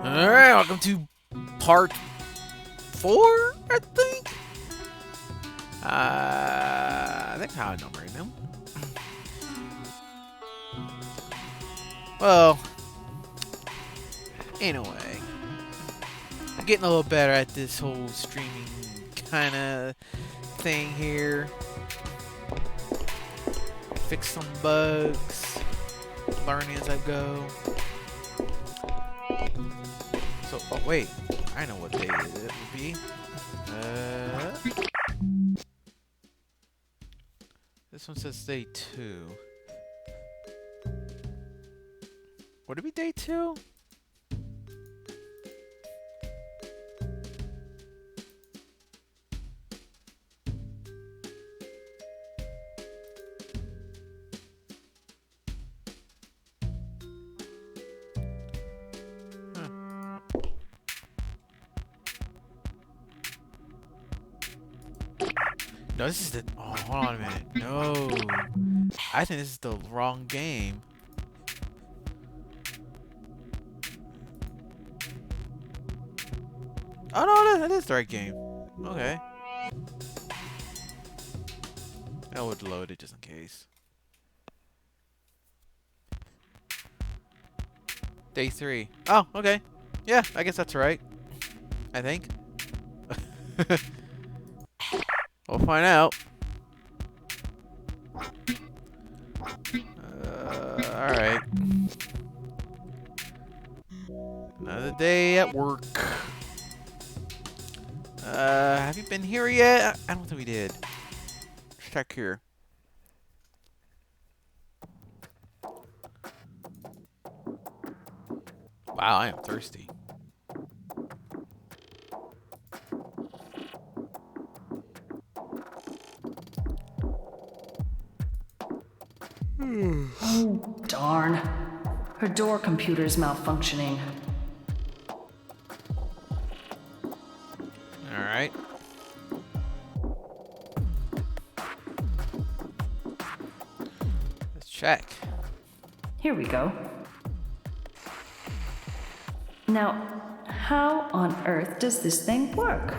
Alright, welcome to part 4, I think? I think how I numbered them. Well, anyway. I'm getting a little better at this whole streaming kind of thing here. Fix some bugs. Learning as I go. So, oh wait, I know what day it would be. This one says day 2. Would it be day 2? No, this is the... Oh, hold on a minute. No. I think this is the wrong game. Oh, no, that is the right game. Okay. I would load it just in case. Day 3. Oh, okay. Yeah, I guess that's right. I think. We'll find out. Alright. Another day at work. Have you been here yet? I don't think we did. Let's check here. Wow, I am thirsty. Oh, darn. Her door computer's malfunctioning. Alright. Let's check. Here we go. Now, how on earth does this thing work?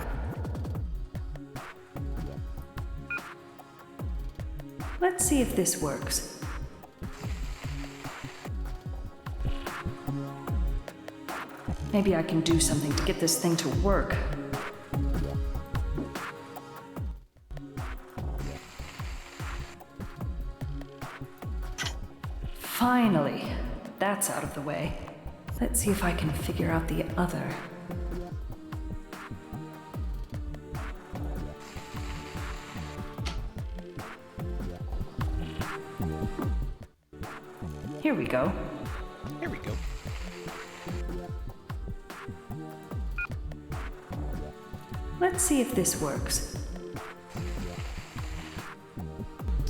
Let's see if this works. Maybe I can do something to get this thing to work. Finally, that's out of the way. Let's see if I can figure out the other. Here we go. Here we go. Let's see if this works.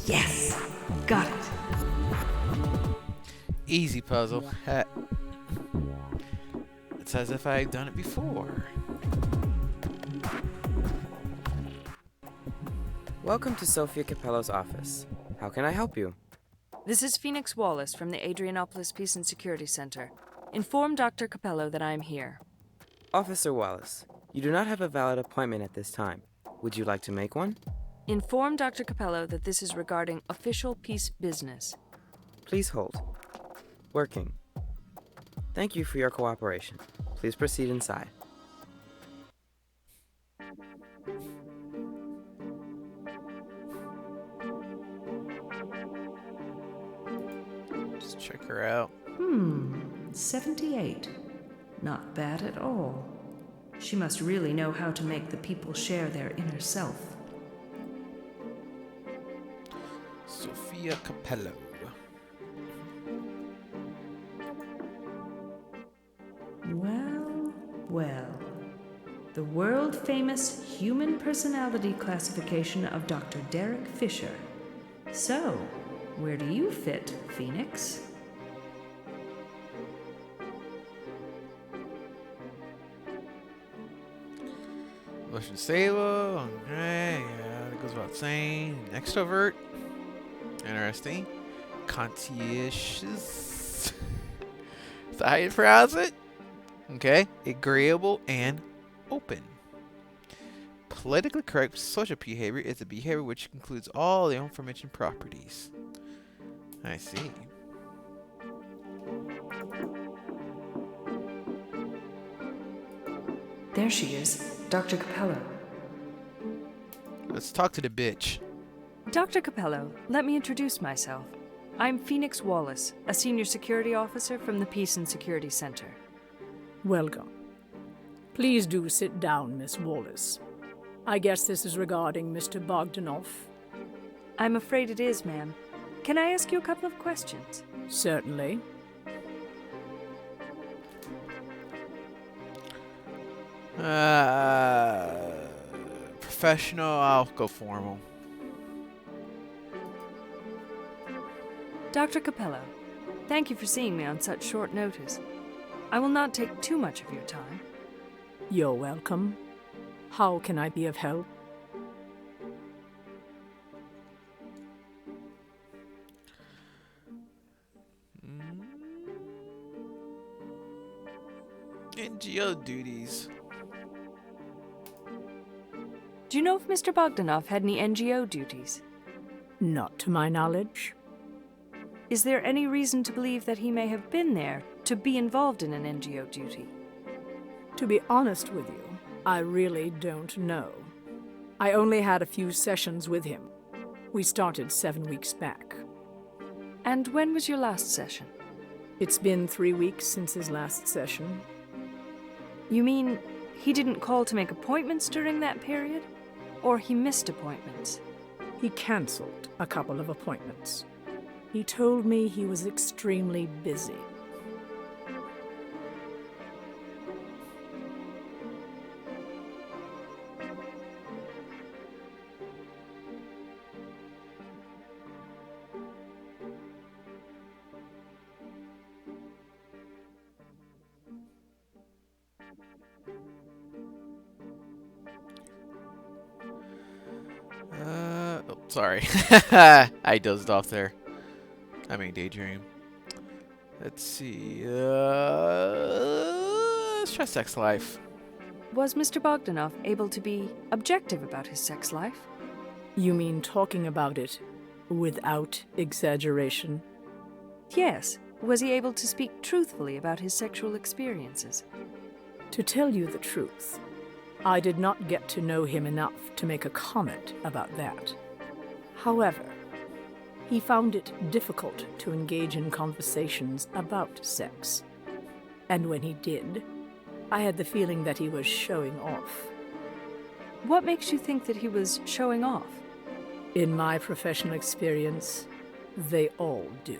Yes! Got it. Easy puzzle. It's as if I've done it before. Welcome to Sophia Capello's office. How can I help you? This is Phoenix Wallis from the Adrianopolis Peace and Security Center. Inform Dr. Capello that I am here. Officer Wallace, you do not have a valid appointment at this time. Would you like to make one? Inform Dr. Capello that this is regarding official peace business. Please hold. Working. Thank you for your cooperation. Please proceed inside. Just check her out. 78. Not bad at all. She must really know how to make the people share their inner self. Sophia Capello. Well, well. The world-famous human personality classification of Dr. Derek Fisher. So, where do you fit, Phoenix? Emotion stable. Okay, yeah, that goes without saying. Extrovert. Interesting. Conscientious. Is that how you pronounce it? Okay? Agreeable and open. Politically correct social behavior is a behavior which includes all the aforementioned properties. I see. There she is, Dr. Capello. Let's talk to the bitch. Dr. Capello, let me introduce myself. I'm Phoenix Wallis, a senior security officer from the Peace and Security Center. Welcome. Please do sit down, Miss Wallis. I guess this is regarding Mr. Bogdanov. I'm afraid it is, ma'am. Can I ask you a couple of questions? Certainly. Professional, I'll go formal. Dr. Capello, thank you for seeing me on such short notice. I will not take too much of your time. You're welcome. How can I be of help? NGO duties. Do you know if Mr. Bogdanov had any NGO duties? Not to my knowledge. Is there any reason to believe that he may have been there to be involved in an NGO duty? To be honest with you, I really don't know. I only had a few sessions with him. We started 7 weeks back. And when was your last session? It's been 3 weeks since his last session. You mean he didn't call to make appointments during that period? Or he missed appointments? He cancelled a couple of appointments. He told me he was extremely busy. Sorry. I dozed off there. I mean, daydream. Let's see. Let's try sex life. Was Mr. Bogdanov able to be objective about his sex life? You mean talking about it without exaggeration? Yes. Was he able to speak truthfully about his sexual experiences? To tell you the truth, I did not get to know him enough to make a comment about that. However, he found it difficult to engage in conversations about sex. And when he did, I had the feeling that he was showing off. What makes you think that he was showing off? In my professional experience, they all do.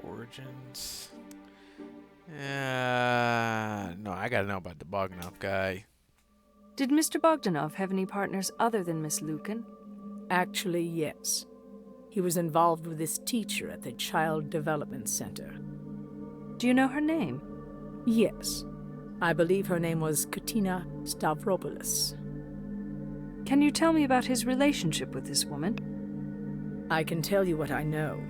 Origins. No, I gotta know about the Bogdanov guy. Did Mr. Bogdanov have any partners other than Miss Lucan? Actually, yes. He was involved with this teacher at the Child Development Center. Do you know her name? Yes. I believe her name was Katina Stavropoulos. Can you tell me about his relationship with this woman? I can tell you what I know.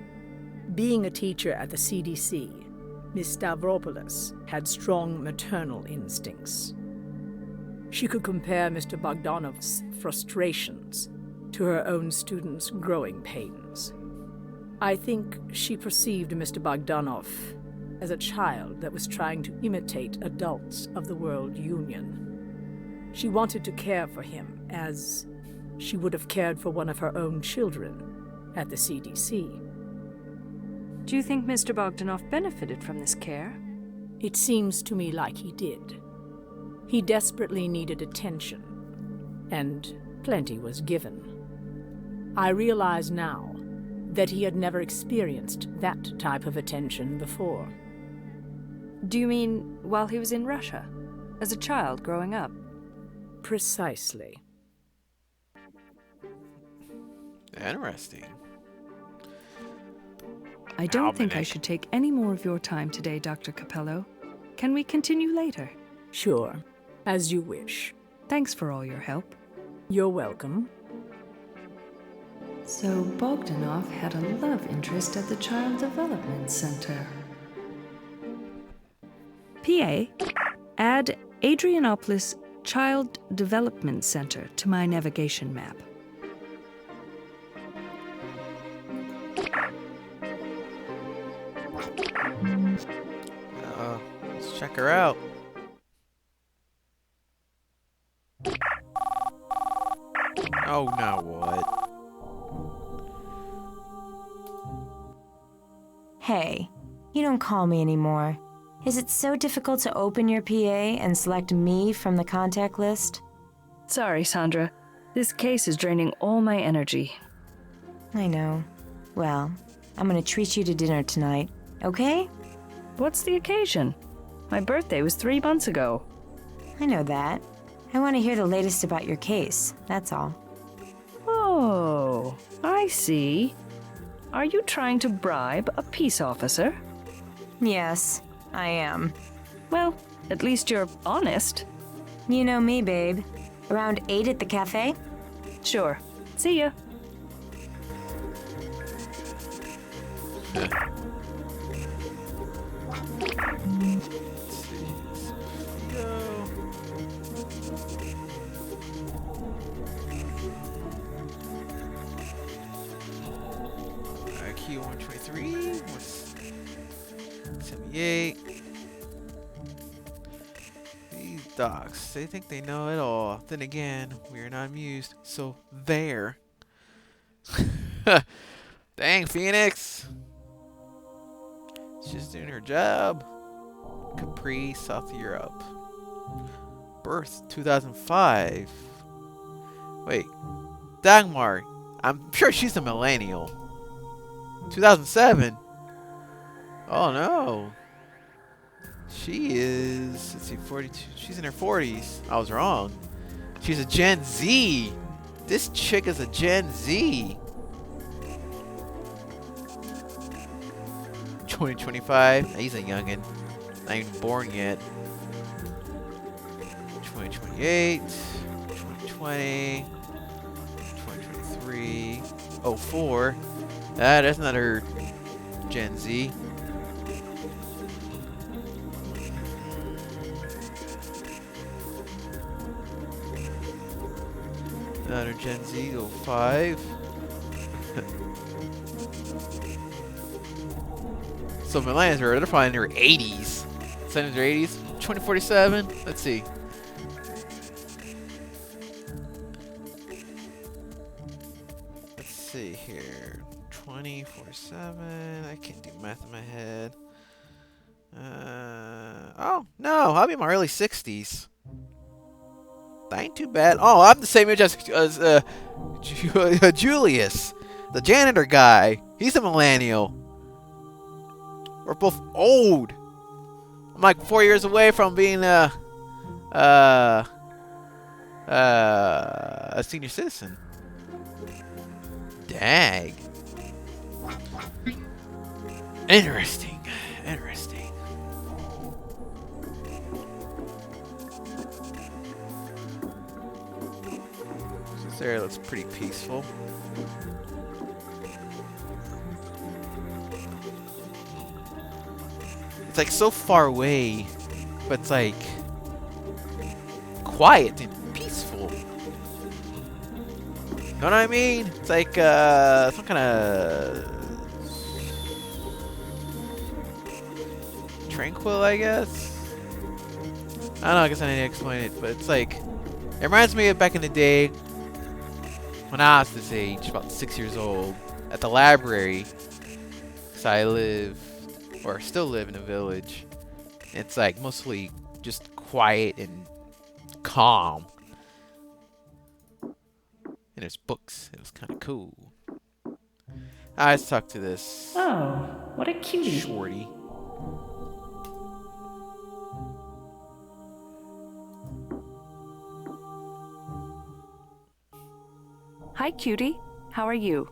Being a teacher at the CDC, Miss Stavropoulos had strong maternal instincts. She could compare Mr. Bogdanov's frustrations to her own students' growing pains. I think she perceived Mr. Bogdanov as a child that was trying to imitate adults of the World Union. She wanted to care for him as she would have cared for one of her own children at the CDC. Do you think Mr. Bogdanov benefited from this care? It seems to me like he did. He desperately needed attention, and plenty was given. I realize now that he had never experienced that type of attention before. Do you mean while he was in Russia? As a child growing up? Precisely. Interesting. I don't think I Almanac. should take any more of your time today, Dr. Capello. Can we continue later? Sure, as you wish. Thanks for all your help. You're welcome. So Bogdanov had a love interest at the Child Development Center. PA, add Adrianopolis Child Development Center to my navigation map. Let's check her out. Oh, now what? Hey, you don't call me anymore. Is it so difficult to open your PA and select me from the contact list? Sorry, Sandra. This case is draining all my energy. I know. Well, I'm gonna treat you to dinner tonight, okay? What's the occasion? My birthday was 3 months ago. I know that. I want to hear the latest about your case, that's all. Oh, I see. Are you trying to bribe a peace officer? Yes, I am. Well, at least you're honest. You know me, babe. Around 8 at the cafe? Sure. See ya. IQ 123, 178. These docs, they think they know it all. Then again, we are not amused, so there. Dang, Phoenix. She's doing her job. Capri, South Europe. Birth 2005. Wait, Dagmar. I'm sure she's a millennial. 2007. Oh no. She is, let's see, 42. She's in her 40s. I was wrong. She's a Gen Z. This chick is a Gen Z. 2025. He's a youngin'. Not even born yet. 2028. 2020. 2023. 04. That's another Gen Z. Another Gen Z, 05. So millennials they're probably in their 80s. Some in their 80s. 2047. Let's see. Let's see here. 24/7. I can't do math in my head. Oh no, I'll be in my early 60s. That ain't too bad. Oh, I'm the same age as Julius, the janitor guy. He's a millennial. We're both old. I'm like 4 years away from being a senior citizen. Dang. Interesting. Interesting. This area looks pretty peaceful. It's like so far away, but it's like quiet and peaceful. Know what I mean? It's like some kind of tranquil, I guess. I don't know. I guess I need to explain it, but it's like it reminds me of back in the day when I was this age, about 6 years old, at the library. Cause I live, or still live, in a village. It's like mostly just quiet and calm. And there's books. It was kind of cool. Let's talk to this. Oh, what a cutie. Shorty. Hi, cutie. How are you?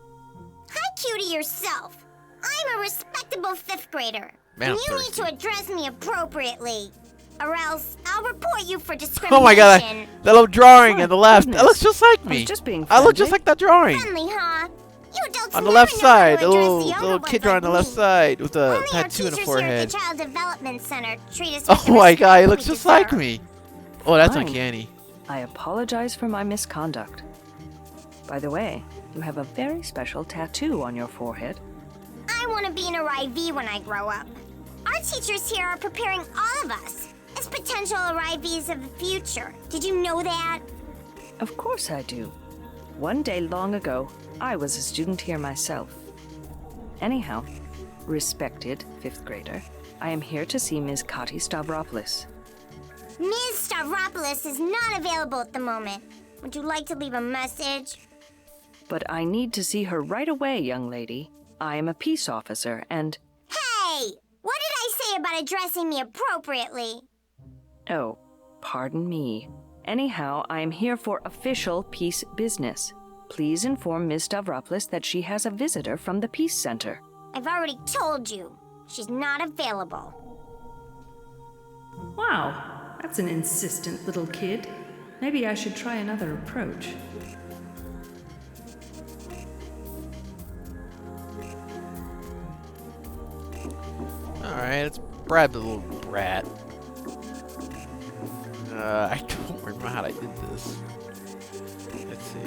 Hi, cutie yourself. I'm a respectable 5th grader. Man, and I'm you thirsty. need to address me appropriately. Or else I'll report you for discrimination. Oh my god, that little drawing Oh, on the left. goodness. That looks just like I me. was just being I look just friendly. like that drawing. Friendly, huh? You adults On the never left know how side, to a address little, the younger little ones kid on like the left me. side with a Only our tattoo in the teachers here at forehead. the Child Development Center treat us with Oh the my god, he respect looks we just like deserve. me. Oh, that's Fine. uncanny. I apologize for my misconduct. By the way, you have a very special tattoo on your forehead. I want to be an arrivee when I grow up. Our teachers here are preparing all of us as potential arrivees of the future. Did you know that? Of course I do. One day long ago, I was a student here myself. Anyhow, respected 5th grader, I am here to see Ms. Kati Stavropoulos. Ms. Stavropoulos is not available at the moment. Would you like to leave a message? But I need to see her right away, young lady. I am a peace officer, and... Hey! What did I say about addressing me appropriately? Oh, pardon me. Anyhow, I am here for official peace business. Please inform Ms. Stavropoulos that she has a visitor from the Peace Center. I've already told you. She's not available. Wow, that's an insistent little kid. Maybe I should try another approach. Alright, let's bribe the little brat. I don't remember how I did this. Let's see.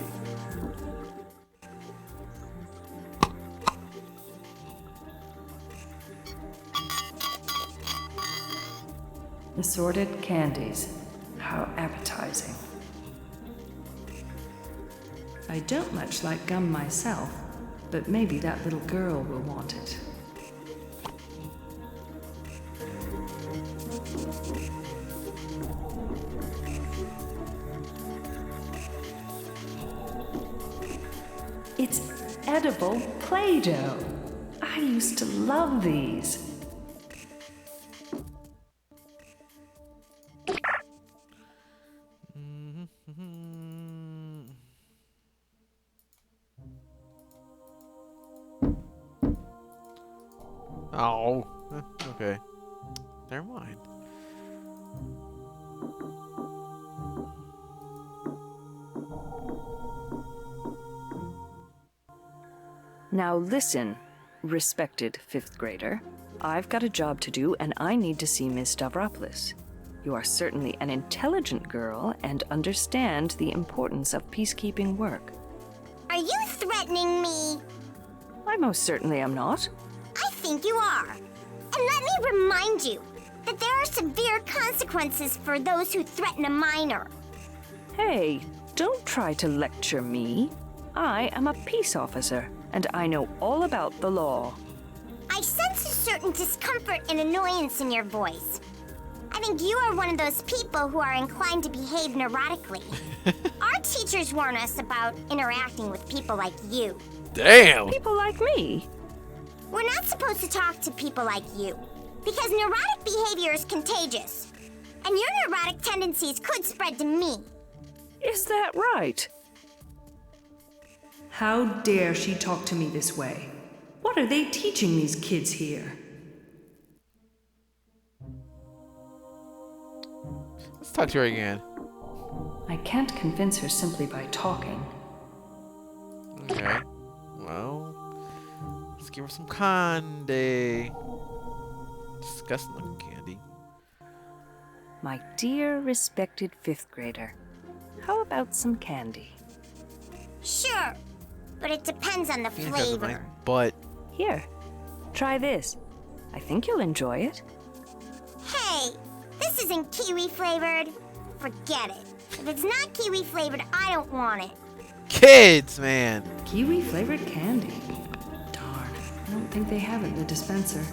Assorted candies. How appetizing. I don't much like gum myself, but maybe that little girl will want it. It's edible Play-Doh. I used to love these. Oh, okay. Never mind. Now listen, respected 5th grader. I've got a job to do, and I need to see Ms. Stavropoulos. You are certainly an intelligent girl and understand the importance of peacekeeping work. Are you threatening me? I most certainly am not. I think you are. And let me remind you that there are severe consequences for those who threaten a minor. Hey, don't try to lecture me. I am a peace officer, and I know all about the law. I sense a certain discomfort and annoyance in your voice. I think you are one of those people who are inclined to behave neurotically. Our teachers warn us about interacting with people like you. Damn! People like me? We're not supposed to talk to people like you, because neurotic behavior is contagious. And your neurotic tendencies could spread to me. Is that right? How dare she talk to me this way? What are they teaching these kids here? Let's talk to her again. I can't convince her simply by talking. Okay. Well, let's give her some candy. Disgusting looking candy. My dear respected 5th grader, how about some candy? Sure, but it depends on the Phoenix has a nice flavor. butt. Here, try this. I think you'll enjoy it. Hey, this isn't kiwi flavored. Forget it. If it's not kiwi flavored, I don't want it. Kids, man. Kiwi flavored candy. Darn, I don't think they have it in the dispenser.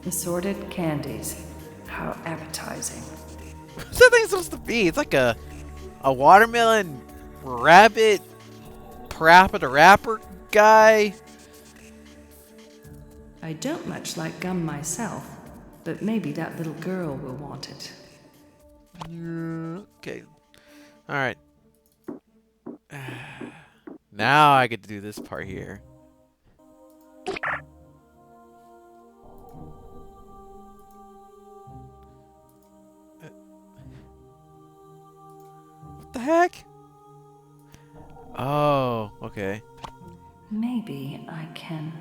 Assorted candies. How appetizing. What's that thing supposed to be? It's like a watermelon rabbit Parappa the Rapper guy. I don't much like gum myself, but maybe that little girl will want it. Okay. Alright. Now I get to do this part here. heck? Oh, okay. Maybe I can.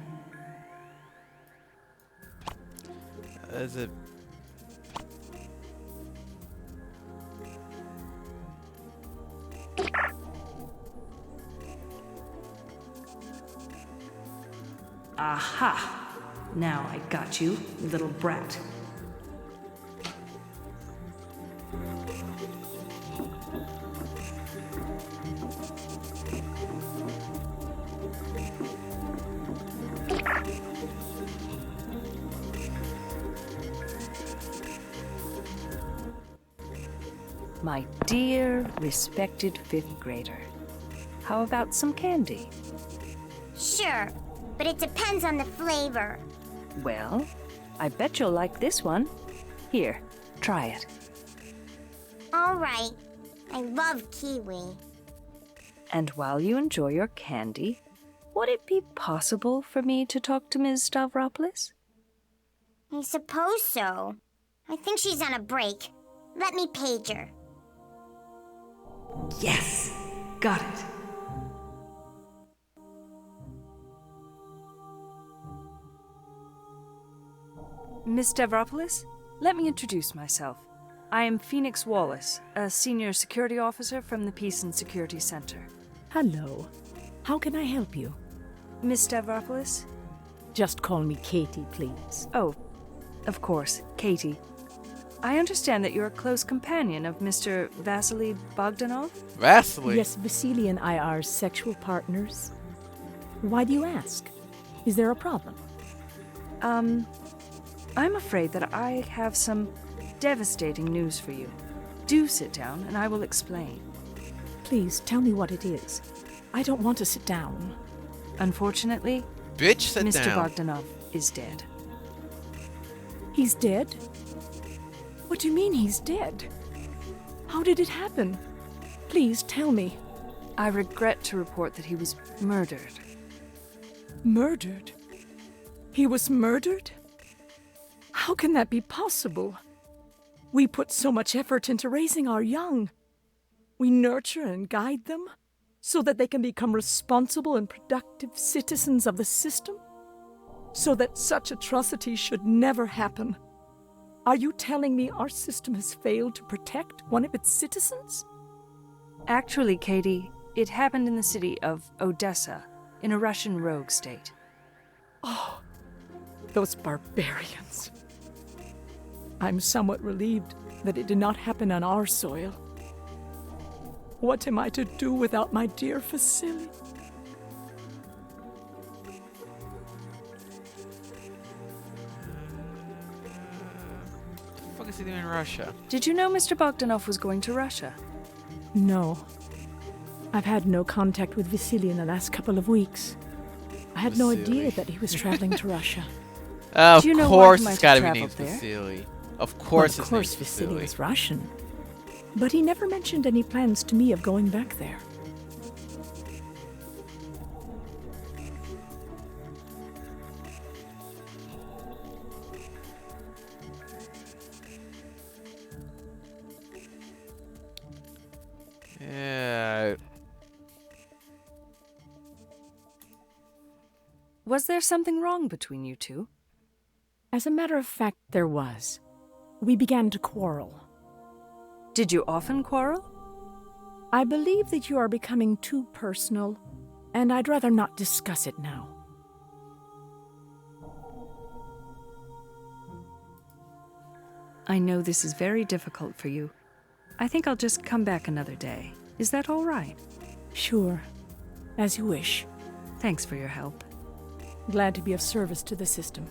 Is it? Aha! Now I got you, little brat. My dear, respected fifth grader. How about some candy? Sure, but it depends on the flavor. Well, I bet you'll like this one. Here, try it. All right. I love kiwi. And while you enjoy your candy, would it be possible for me to talk to Ms. Stavropoulos? I suppose so. I think she's on a break. Let me page her. Yes! Got it. Miss Stavropoulos, let me introduce myself. I am Phoenix Wallis, a senior security officer from the Peace and Security Center. Hello. How can I help you? Miss Stavropoulos? Just call me Katie, please. Oh, of course, Katie. I understand that you're a close companion of Mr. Vasily Bogdanov? Vasily. Yes, Vasily and I are sexual partners. Why do you ask? Is there a problem? I'm afraid that I have some devastating news for you. Do sit down and I will explain. Please tell me what it is. I don't want to sit down. Unfortunately, Bitch, sit Mr. down. Bogdanov is dead. He's dead? What do you mean he's dead? How did it happen? Please tell me. I regret to report that he was murdered. Murdered? He was murdered? How can that be possible? We put so much effort into raising our young. We nurture and guide them so that they can become responsible and productive citizens of the system, so that such atrocities should never happen. Are you telling me our system has failed to protect one of its citizens? Actually, Katie, it happened in the city of Odessa, in a Russian rogue state. Oh, those barbarians. I'm somewhat relieved that it did not happen on our soil. What am I to do without my dear Vasily? What the fuck is he doing in Russia? Did you know Mr. Bogdanov was going to Russia? No. I've had no contact with Vasily in the last couple of weeks. I had no Vasily. idea that he was traveling to Russia. Of Do you know why course he might it's gotta have be named traveled there? Vasily. Of course Well, his of course, name's Vasily Vasily. is Russian. But he never mentioned any plans to me of going back there. Yeah. Was there something wrong between you two? As a matter of fact, there was. We began to quarrel. Did you often quarrel? I believe that you are becoming too personal, and I'd rather not discuss it now. I know this is very difficult for you. I think I'll just come back another day. Is that all right? Sure. As you wish. Thanks for your help. Glad to be of service to the system.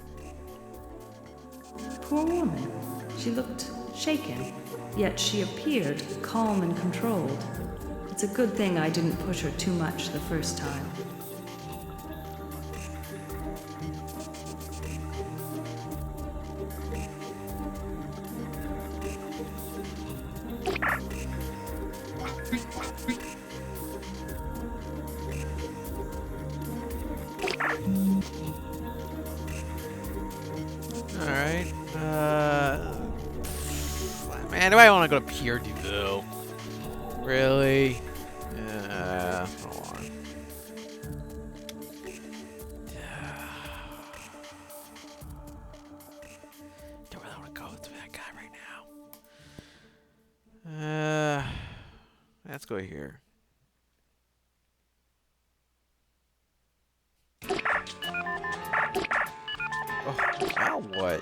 Poor woman. She looked shaken, yet she appeared calm and controlled. It's a good thing I didn't push her too much the first time. Alright. Man, do I want to go to Pierre Duveau? Really? Hold on. Don't really want to go to that guy right now. Let's go here. Oh, now what?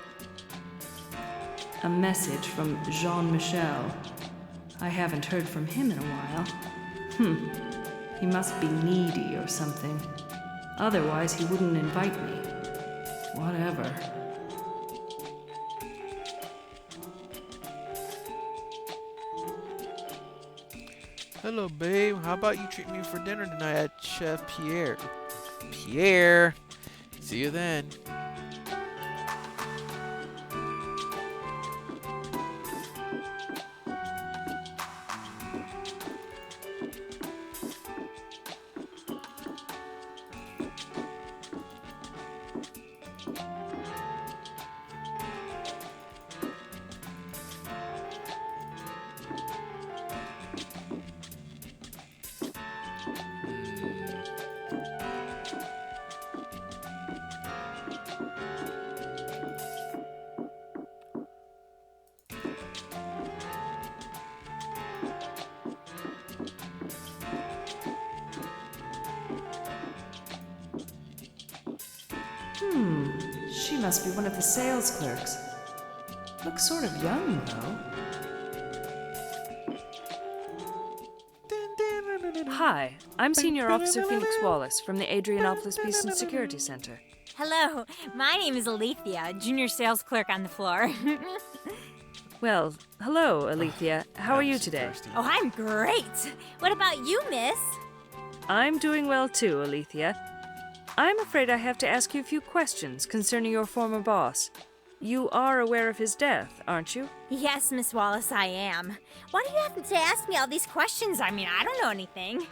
A message from Jean Michel. I haven't heard from him in a while. He must be needy or something. Otherwise, he wouldn't invite me. Whatever. Hello, babe. How about you treat me for dinner tonight at Chef Pierre? Pierre. See you then. She must be one of the sales clerks. Looks sort of young, though. Hi, I'm Senior Officer Phoenix Wallis from the Adrianopolis Peace and Security Center. Hello, my name is Alethea, junior sales clerk on the floor. Well, hello, Alethea. How are you today? Oh, I'm great. What about you, miss? I'm doing well too, Alethea. I'm afraid I have to ask you a few questions concerning your former boss. You are aware of his death, aren't you? Yes, Miss Wallace, I am. Why do you have to ask me all these questions? I mean, I don't know anything.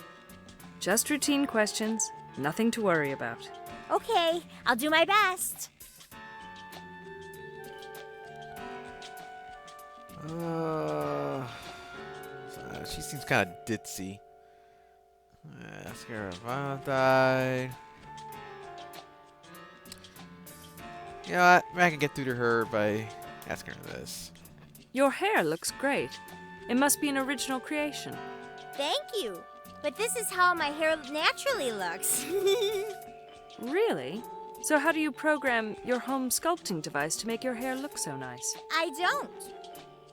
Just routine questions. Nothing to worry about. Okay, I'll do my best. She seems kind of ditzy. Ask her if I died. You know what? Maybe I can get through to her by asking her this. Your hair looks great. It must be an original creation. Thank you. But this is how my hair naturally looks. Really? So how do you program your home sculpting device to make your hair look so nice? I don't.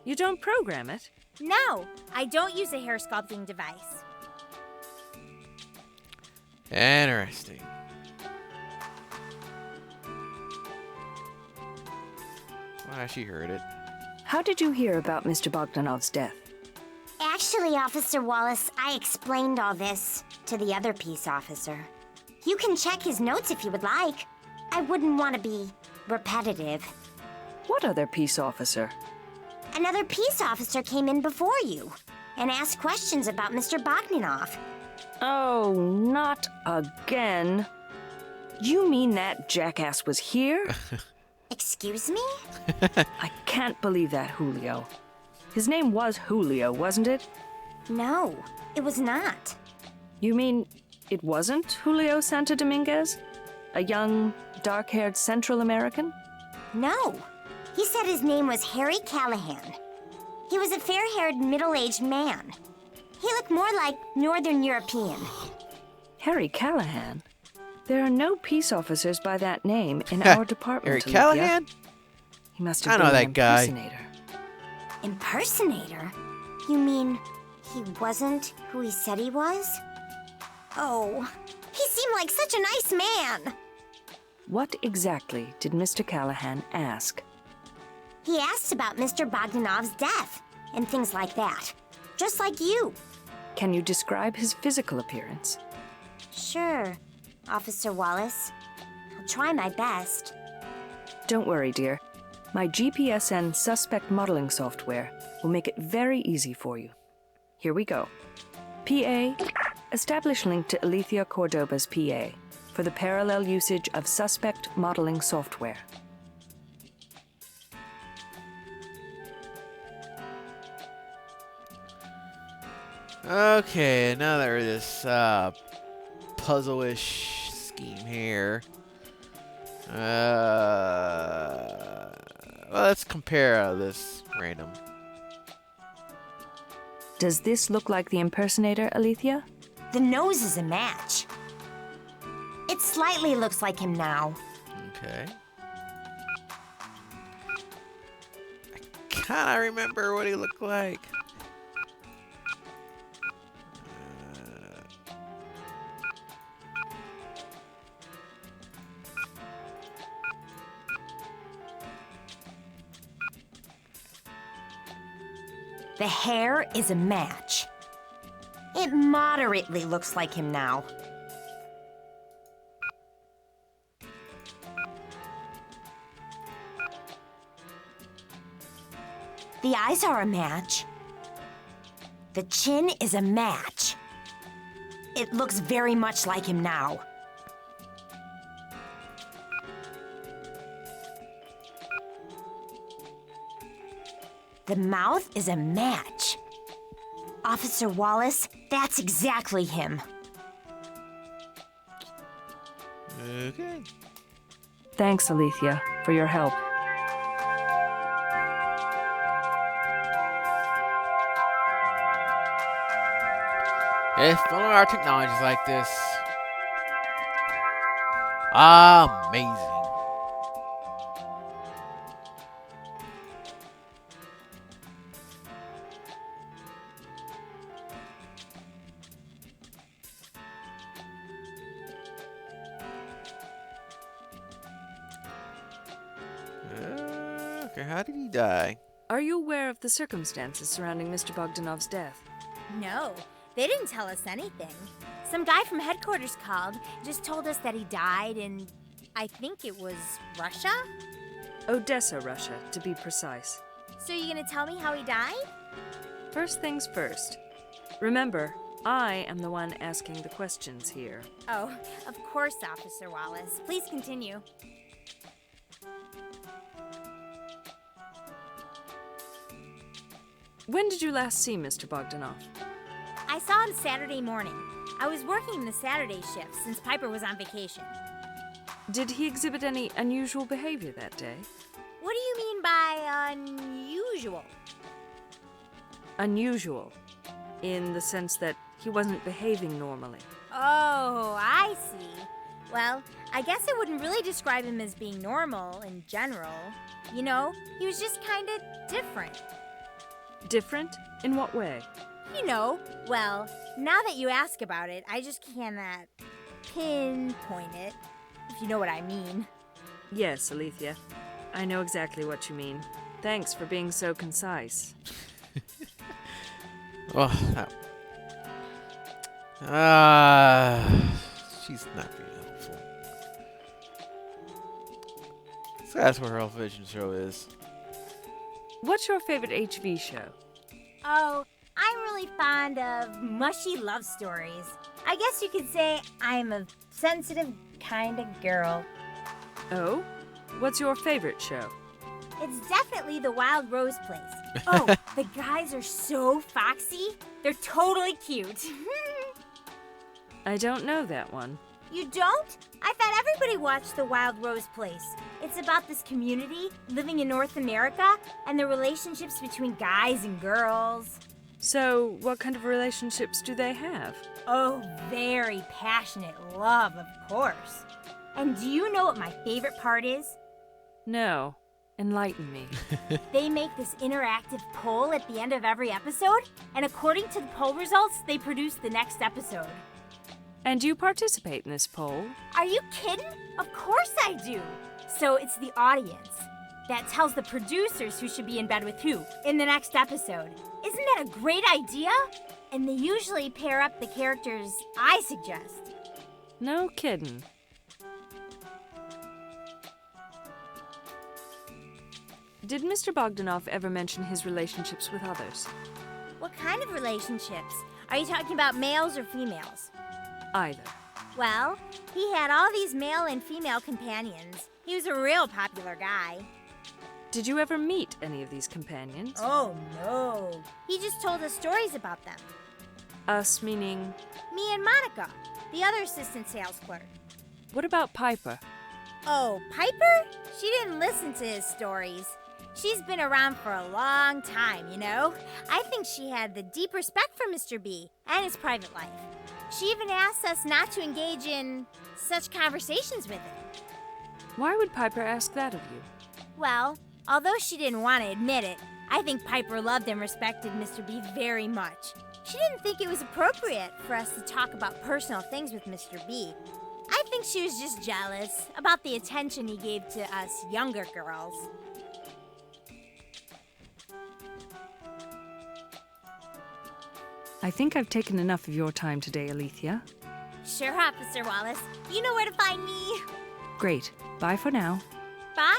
You don't program it? No, I don't use a hair sculpting device. Interesting. Well, she heard it. How did you hear about Mr. Bogdanov's death? Actually, Officer Wallace, I explained all this to the other peace officer. You can check his notes if you would like. I wouldn't want to be repetitive. What other peace officer? Another peace officer came in before you and asked questions about Mr. Bogdanov. Oh, not again. You mean that jackass was here? Excuse me? I can't believe that, Julio. His name was Julio, wasn't it? No, it was not. You mean it wasn't Julio Santo Dominguez? A young, dark-haired Central American? No. He said his name was Harry Callahan. He was a fair-haired, middle-aged man. He looked more like Northern European. Harry Callahan? There are no peace officers by that name in our department, Harry Olivia. Callahan? He must I have know been that an guy. impersonator. Impersonator? You mean he wasn't who he said he was? Oh, he seemed like such a nice man. What exactly did Mr. Callahan ask? He asked about Mr. Bogdanov's death and things like that. Just like you. Can you describe his physical appearance? Sure, Officer Wallace. I'll try my best. Don't worry, dear. My GPSN suspect modeling software will make it very easy for you. Here we go. PA, establish link to Alethea Cordoba's PA for the parallel usage of suspect modeling software. Okay, another this puzzle-ish scheme here. Well, let's compare this random. Does this look like the impersonator, Alethea? The nose is a match. It slightly looks like him now. Okay. I kinda remember what he looked like. The hair is a match. It moderately looks like him now. The eyes are a match. The chin is a match. It looks very much like him now. The mouth is a match. Officer Wallis, that's exactly him. Okay. Thanks, Alethea, for your help. If only our technology is like this. Amazing. Okay, how did he die? Are you aware of the circumstances surrounding Mr. Bogdanov's death? No, they didn't tell us anything. Some guy from headquarters called, just told us that he died in, I think it was Russia? Odessa, Russia, to be precise. So you gonna tell me how he died? First things first. Remember, I am the one asking the questions here. Oh, of course, Officer Wallis. Please continue. When did you last see Mr. Bogdanov? I saw him Saturday morning. I was working the Saturday shift since Piper was on vacation. Did he exhibit any unusual behavior that day? What do you mean by unusual? Unusual, in the sense that he wasn't behaving normally. Oh, I see. Well, I guess I wouldn't really describe him as being normal in general. You know, he was just kind of different. Different? In what way? You know, well, now that you ask about it, I just cannot pinpoint it, if you know what I mean. Yes, Alethea. I know exactly what you mean. Thanks for being so concise. Oh, she's not being helpful. So that's what her television show is. What's your favorite HV show? Oh, I'm really fond of mushy love stories. I guess you could say I'm a sensitive kind of girl. Oh? What's your favorite show? It's definitely the Wild Rose Place. Oh, the guys are so foxy. They're totally cute. I don't know that one. You don't? I thought everybody watched the Wild Rose Place. It's about this community living in North America and the relationships between guys and girls. So, what kind of relationships do they have? Oh, very passionate love, of course. And do you know what my favorite part is? No. Enlighten me. They make this interactive poll at the end of every episode, and according to the poll results, they produce the next episode. And you participate in this poll? Are you kidding? Of course I do. So it's the audience that tells the producers who should be in bed with who in the next episode. Isn't that a great idea? And they usually pair up the characters I suggest. No kidding. Did Mr. Bogdanov ever mention his relationships with others? What kind of relationships? Are you talking about males or females? Either. Well, he had all these male and female companions. He was a real popular guy. Did you ever meet any of these companions? Oh, no. He just told us stories about them. Us meaning... Me and Monica, the other assistant sales clerk. What about Piper? Oh, Piper? She didn't listen to his stories. She's been around for a long time, you know? I think she had the deep respect for Mr. B and his private life. She even asked us not to engage in such conversations with him. Why would Piper ask that of you? Well, although she didn't want to admit it, I think Piper loved and respected Mr. B very much. She didn't think it was appropriate for us to talk about personal things with Mr. B. I think she was just jealous about the attention he gave to us younger girls. I think I've taken enough of your time today, Alethea. Sure, Officer Wallis. You know where to find me. Great. Bye for now. Bye.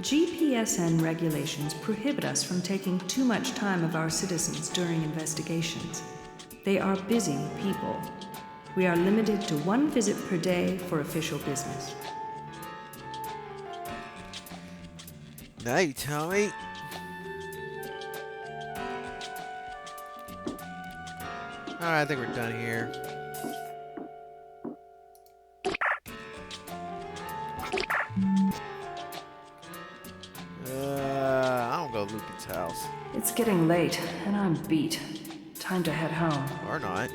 GPSN regulations prohibit us from taking too much time of our citizens during investigations. They are busy people. We are limited to 1 visit per day for official business. Now you tell me. Alright, I think we're done here. I don't go to Lucan's house. It's getting late, and I'm beat. Time to head home. Or not.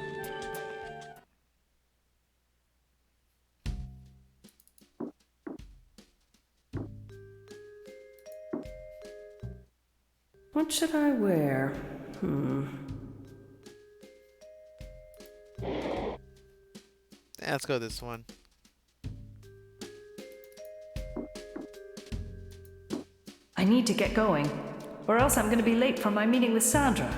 What should I wear? Yeah, let's go this one. I need to get going, or else I'm going to be late for my meeting with Sandra.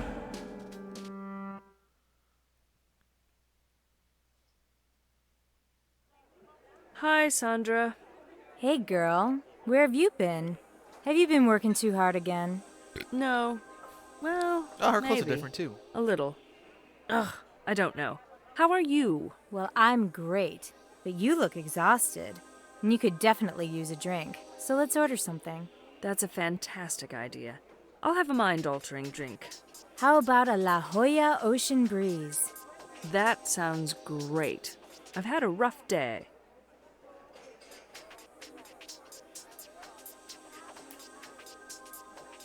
Hi, Sandra. Hey, girl. Where have you been? Have you been working too hard again? No. Well, Oh, her clothes are maybe. different too. A little. Ugh, I don't know. How are you? Well, I'm great, but you look exhausted. And you could definitely use a drink. So let's order something. That's a fantastic idea. I'll have a mind-altering drink. How about a La Jolla Ocean Breeze? That sounds great. I've had a rough day.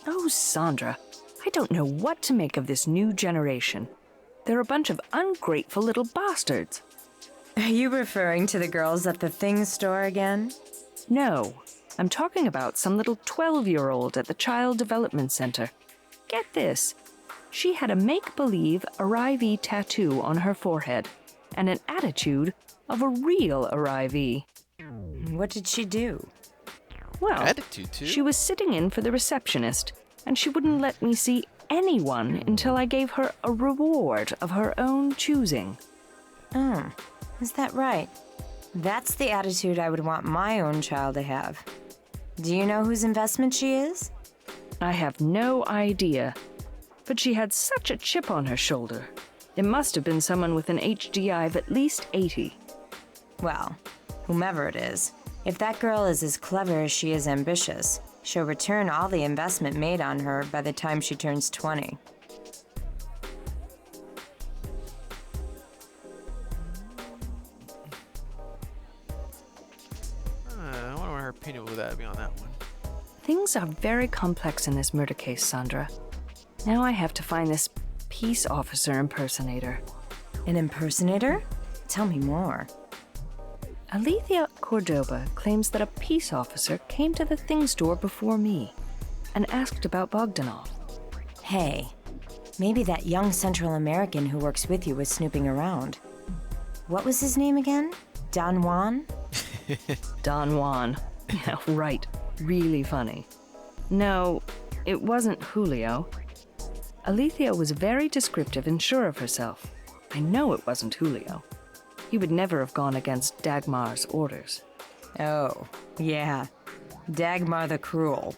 Oh, Sandra, I don't know what to make of this new generation. They're a bunch of ungrateful little bastards. Are you referring to the girls at the Things store again? No, I'm talking about some little 12-year-old at the Child Development Center. Get this. She had a make-believe arrivee tattoo on her forehead and an attitude of a real arrivee. What did she do? Well, Attitude too? she was sitting in for the receptionist, and she wouldn't let me see anyone until I gave her a reward of her own choosing. Oh, is that right? That's the attitude I would want my own child to have. Do you know whose investment she is? I have no idea, but she had such a chip on her shoulder. It must have been someone with an HDI of at least 80. Well, whomever it is, if that girl is as clever as she is ambitious, she'll return all the investment made on her by the time she turns 20. I wonder what her opinion would be on that one. Things are very complex in this murder case, Sandra. Now I have to find this peace officer impersonator. An impersonator? Tell me more. Alethea Cordoba claims that a peace officer came to the Thing store before me and asked about Bogdanov. Hey, maybe that young Central American who works with you was snooping around. What was his name again? Don Juan? Don Juan. Yeah, right. Really funny. No, it wasn't Julio. Alethea was very descriptive and sure of herself. I know it wasn't Julio. He would never have gone against Dagmar's orders. Oh, yeah. Dagmar the Cruel.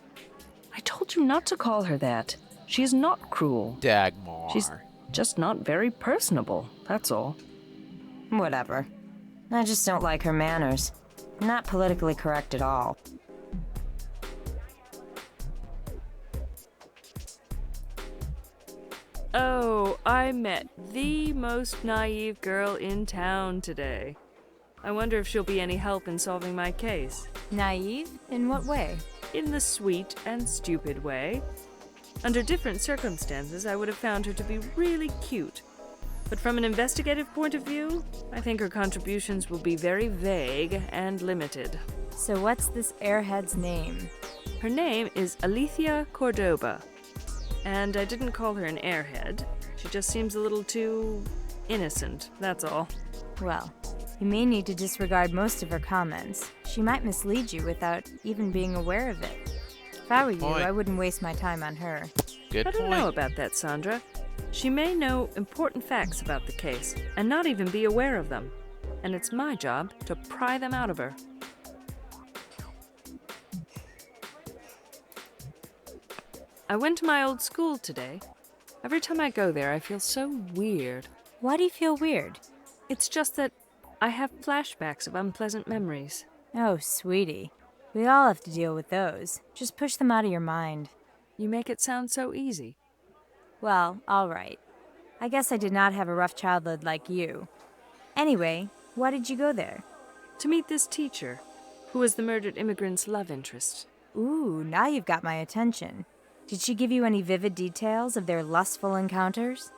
I told you not to call her that. She is not cruel. Dagmar. She's just not very personable, that's all. Whatever. I just don't like her manners. Not politically correct at all. Oh, I met the most naive girl in town today. I wonder if she'll be any help in solving my case. Naive? In what way? In the sweet and stupid way. Under different circumstances, I would have found her to be really cute. But from an investigative point of view, I think her contributions will be very vague and limited. So what's this airhead's name? Her name is Alethea Cordoba. And I didn't call her an airhead. She just seems a little too innocent, that's all. Well, you may need to disregard most of her comments. She might mislead you without even being aware of it. If I were you, I wouldn't waste my time on her. Good I don't know about that, Sandra. She may know important facts about the case and not even be aware of them. And it's my job to pry them out of her. I went to my old school today. Every time I go there, I feel so weird. Why do you feel weird? It's just that I have flashbacks of unpleasant memories. Oh, sweetie. We all have to deal with those. Just push them out of your mind. You make it sound so easy. Well, all right. I guess I did not have a rough childhood like you. Anyway, why did you go there? To meet this teacher, who was the murdered immigrant's love interest. Ooh, now you've got my attention. Did she give you any vivid details of their lustful encounters?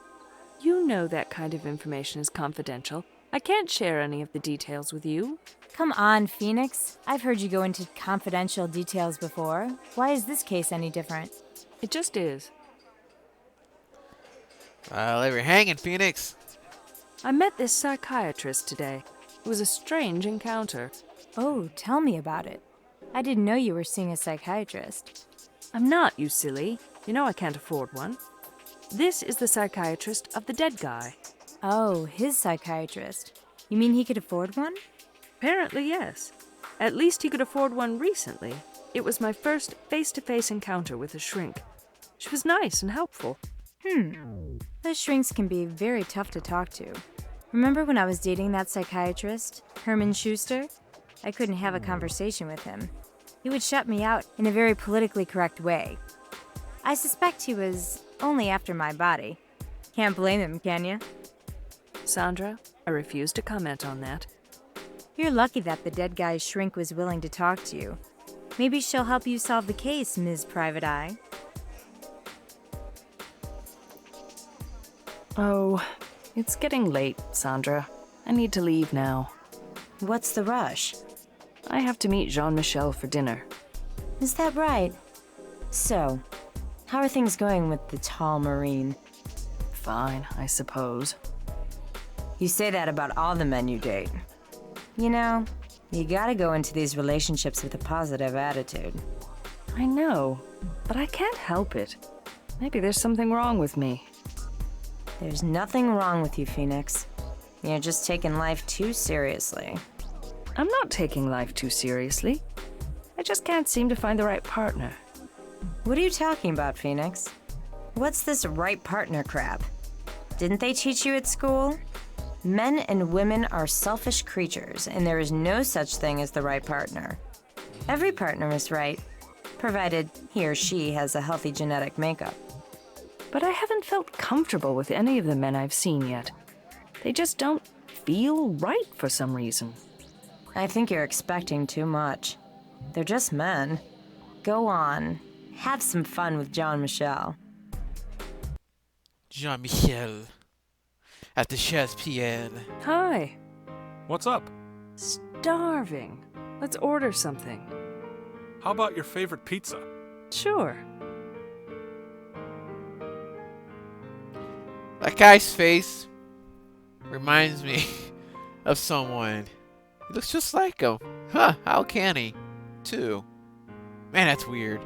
You know that kind of information is confidential. I can't share any of the details with you. Come on, Phoenix. I've heard you go into confidential details before. Why is this case any different? It just is. Leave her hanging, Phoenix. I met this psychiatrist today. It was a strange encounter. Oh, tell me about it. I didn't know you were seeing a psychiatrist. I'm not, you silly. You know I can't afford one. This is the psychiatrist of the dead guy. Oh, his psychiatrist. You mean he could afford one? Apparently, yes. At least he could afford one recently. It was my first face-to-face encounter with a shrink. She was nice and helpful. Those shrinks can be very tough to talk to. Remember when I was dating that psychiatrist, Herman Schuster? I couldn't have a conversation with him. He would shut me out in a very politically correct way. I suspect he was only after my body. Can't blame him, can you? Sandra, I refuse to comment on that. You're lucky that the dead guy's shrink was willing to talk to you. Maybe she'll help you solve the case, Ms. Private Eye. Oh, it's getting late, Sandra. I need to leave now. What's the rush? I have to meet Jean Michel for dinner. Is that right? So, how are things going with the tall Marine? Fine, I suppose. You say that about all the men you date. You know, you gotta go into these relationships with a positive attitude. I know, but I can't help it. Maybe there's something wrong with me. There's nothing wrong with you, Phoenix. You're just taking life too seriously. I'm not taking life too seriously. I just can't seem to find the right partner. What are you talking about, Phoenix? What's this right partner crap? Didn't they teach you at school? Men and women are selfish creatures, and there is no such thing as the right partner. Every partner is right, provided he or she has a healthy genetic makeup. But I haven't felt comfortable with any of the men I've seen yet. They just don't feel right for some reason. I think you're expecting too much. They're just men. Go on. Have some fun with Jean Michel. Jean Michel. At the Chaise Pierre. Hi. What's up? Starving. Let's order something. How about your favorite pizza? Sure. That guy's face reminds me of someone. He looks just like him. Huh, how can he? Too. Man, that's weird.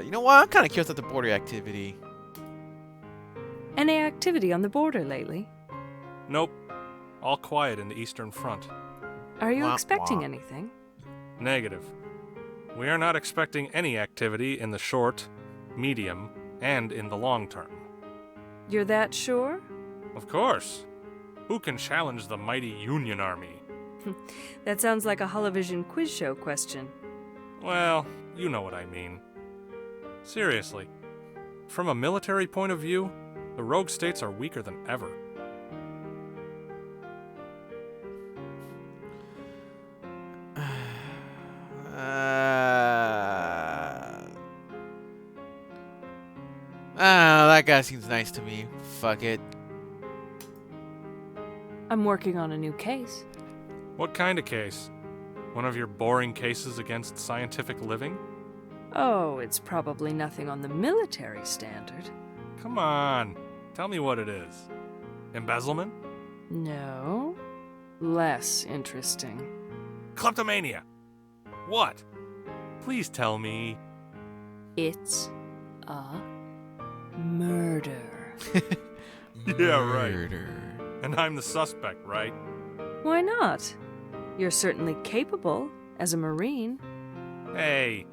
You know what? I'm kind of curious about the border activity. Any activity on the border lately? Nope. All quiet in the Eastern Front. Are you Wah, expecting wah. anything? Negative. We are not expecting any activity in the short, medium, and in the long term. You're that sure? Of course. Who can challenge the mighty Union Army? That sounds like a Holovision quiz show question. Well, you know what I mean. Seriously, from a military point of view, the rogue states are weaker than ever. That guy seems nice to me. Fuck it. I'm working on a new case. What kind of case? One of your boring cases against scientific living? Oh, it's probably nothing on the military standard. Come on, tell me what it is. Embezzlement? No. Less interesting. Kleptomania! What? Please tell me. It's a murder. Yeah, right. Murder. And I'm the suspect, right? Why not? You're certainly capable as a Marine. Hey,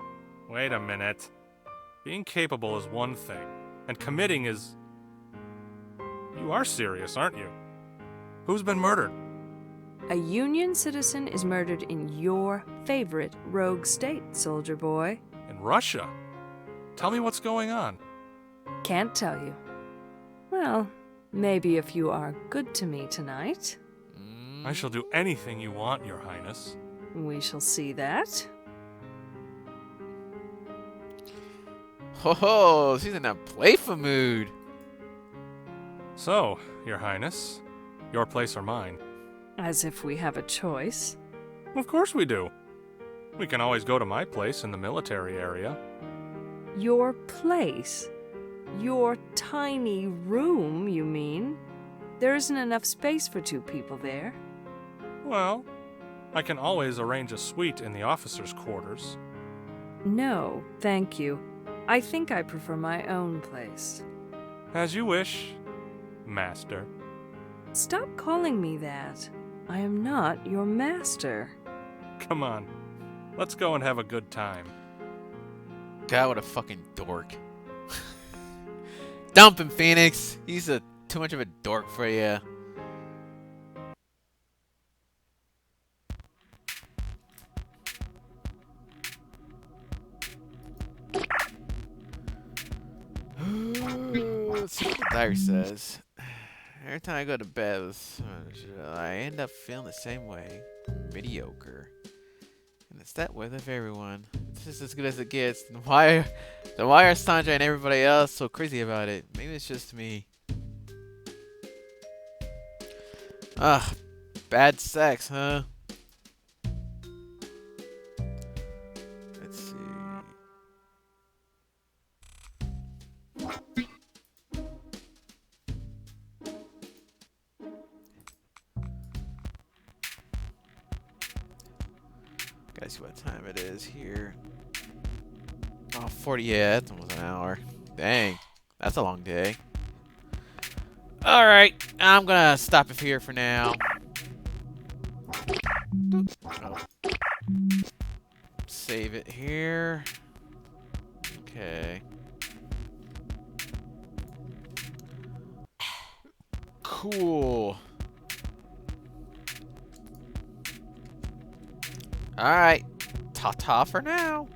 wait a minute. Being capable is one thing, and committing is... You are serious, aren't you? Who's been murdered? A Union citizen is murdered in your favorite rogue state, soldier boy. In Russia? Tell me what's going on. Can't tell you. Well, maybe if you are good to me tonight. I shall do anything you want, Your Highness. We shall see that. Ho ho, she's in a playful mood. So, Your Highness, your place or mine? As if we have a choice. Of course we do. We can always go to my place in the military area. Your place? Your tiny room, you mean? There isn't enough space for 2 people there. Well, I can always arrange a suite in the officers' quarters. No, thank you. I think I prefer my own place. As you wish, Master. Stop calling me that. I am not your master. Come on, let's go and have a good time. God, what a fucking dork. Dump him, Phoenix. He's too much of a dork for you. Let's see what the diary says. Every time I go to bed, I end up feeling the same way. Mediocre. And it's that way with everyone. It's just as good as it gets. Then why are Sandra and everybody else so crazy about it? Maybe it's just me. Ugh. Bad sex, huh? Let's see. Gotta see what time it is here. Oh, 40, yeah, that's almost an hour. Dang, that's a long day. Alright, I'm gonna stop it here for now. Oh. Save it here. Okay. Cool. Alright. Ta-ta for now.